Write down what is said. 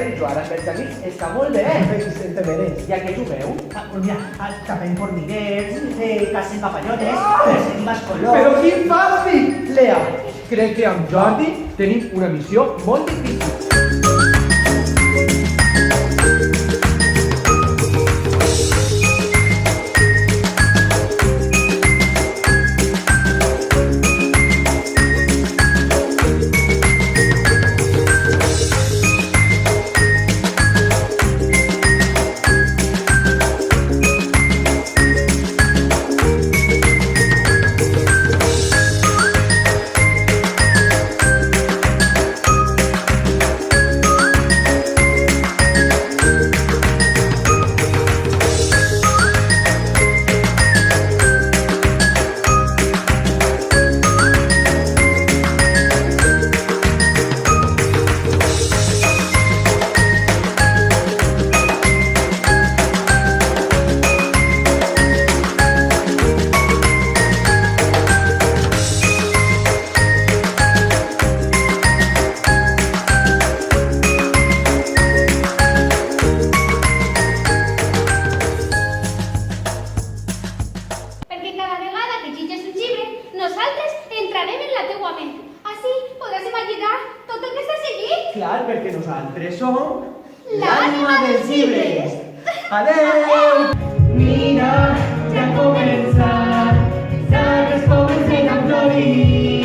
i Joan, amb els amics està molt bé. Te mereix. I a què jugueu? Pues mira, tapem formiguers, cacen papallones, perseguim els colors... Però quin fàstic! Lea, crec que amb Jordi tenim una missió molt difícil. Perquè cada vegada que llegeixes un llibre, nosaltres entrarem en la teua ment. Així podràs imaginar tot el que s'ha seguit. Clar, perquè nosaltres som... L'ànima dels llibres. Adeu! Mira, ja ha començat, sabes comencen a florir.